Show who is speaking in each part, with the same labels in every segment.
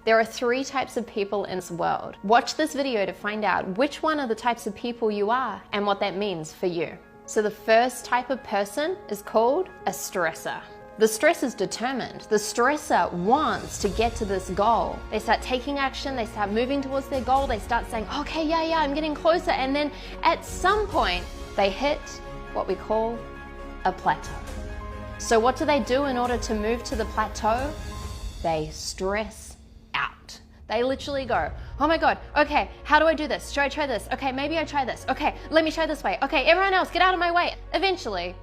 Speaker 1: There are 3 types of people in this world. Watch this video to find out which one of the types of people you are and what that means for you. So the first type of person is called a stressor. The stressor is determined. The stressor wants to get to this goal. They start taking action, they start moving towards their goal, they start saying, okay, yeah, I'm getting closer. And then at some point, they hit what we call a plateau. So what do they do in order to move to the plateau? They stress out. They literally go, oh my God, okay, how do I do this? Should I try this? Okay, maybe I try this. Okay, let me try this way. Okay, everyone else, get out of my way. Eventually,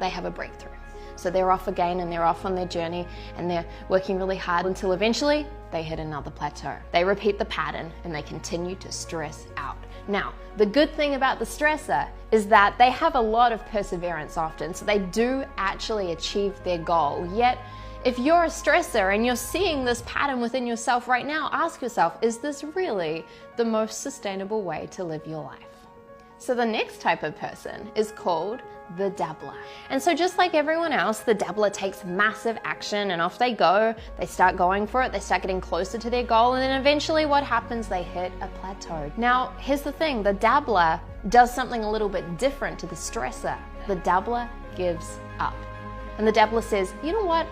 Speaker 1: they have a breakthrough. So they're off again and they're off on their journey and they're working really hard until eventually they hit another plateau. They repeat the pattern and they continue to stress out. Now, the good thing about the stressor is that they have a lot of perseverance often, so they do actually achieve their goal. Yet, if you're a stressor and you're seeing this pattern within yourself right now, ask yourself, is this really the most sustainable way to live your life? So the next type of person is called the dabbler. And so just like everyone else, the dabbler takes massive action and off they go. They start going for it, they start getting closer to their goal, and then eventually what happens? They hit a plateau. Now, here's the thing, the dabbler does something a little bit different to the stressor. The dabbler gives up. And the dabbler says, you know what?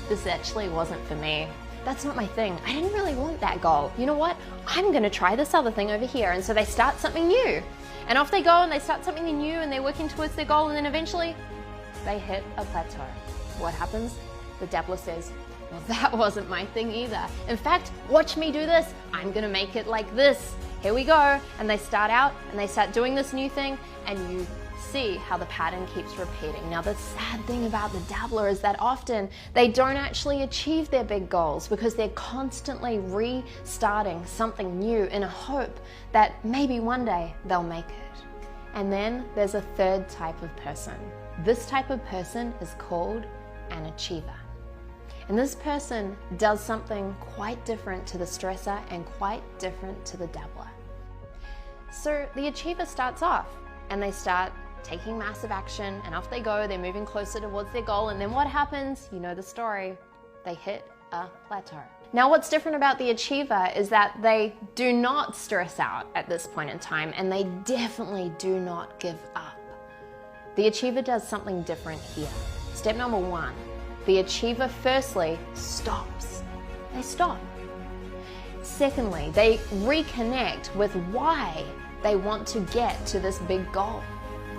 Speaker 1: This actually wasn't for me. That's not my thing. I didn't really want that goal. You know what? I'm gonna try this other thing over here. And so they start something new. And off they go and they start something new and they're working towards their goal, and then eventually they hit a plateau. What happens? The dabbler says, well, that wasn't my thing either. In fact, watch me do this. I'm gonna make it like this. Here we go. And they start out and they start doing this new thing, and you see how the pattern keeps repeating. Now, the sad thing about the dabbler is that often they don't actually achieve their big goals because they're constantly restarting something new in a hope that maybe one day they'll make it. And then there's a third type of person. This type of person is called an achiever. And this person does something quite different to the stressor and quite different to the dabbler. So the achiever starts off and they start taking massive action, and off they go, they're moving closer towards their goal, and then what happens? You know the story. They hit a plateau. Now, what's different about the achiever is that they do not stress out at this point in time, and they definitely do not give up. The achiever does something different here. Step number 1, the achiever firstly stops. They stop. Secondly, they reconnect with why they want to get to this big goal.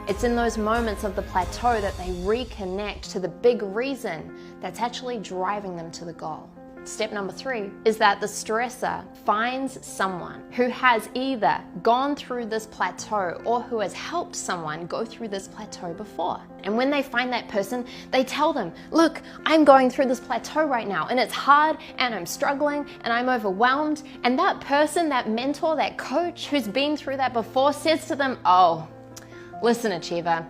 Speaker 1: It's in those moments of the plateau that they reconnect to the big reason that's actually driving them to the goal. Step number 3 is that the stressor finds someone who has either gone through this plateau or who has helped someone go through this plateau before. And when they find that person, they tell them, look, I'm going through this plateau right now and it's hard and I'm struggling and I'm overwhelmed. And that person, that mentor, that coach who's been through that before says to them, oh, listen, achiever,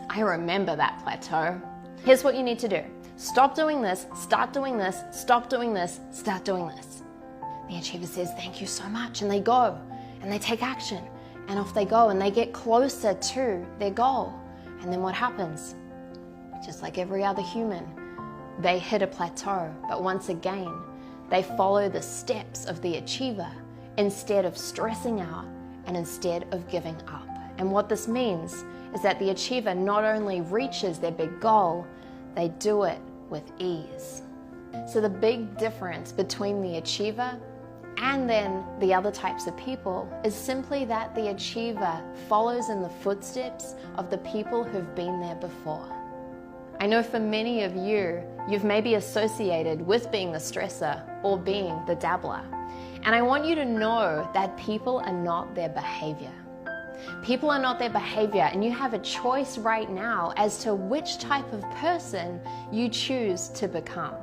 Speaker 1: I remember that plateau. Here's what you need to do. Stop doing this, start doing this, stop doing this, start doing this. The achiever says, thank you so much. And they go and they take action and off they go and they get closer to their goal. And then what happens? Just like every other human, they hit a plateau. But once again, they follow the steps of the achiever instead of stressing out and instead of giving up. And what this means is that the achiever not only reaches their big goal, they do it with ease. So the big difference between the achiever and then the other types of people is simply that the achiever follows in the footsteps of the people who've been there before. I know for many of you, you've maybe associated with being the stressor or being the dabbler. And I want you to know that people are not their behavior. People are not their behavior, and you have a choice right now as to which type of person you choose to become.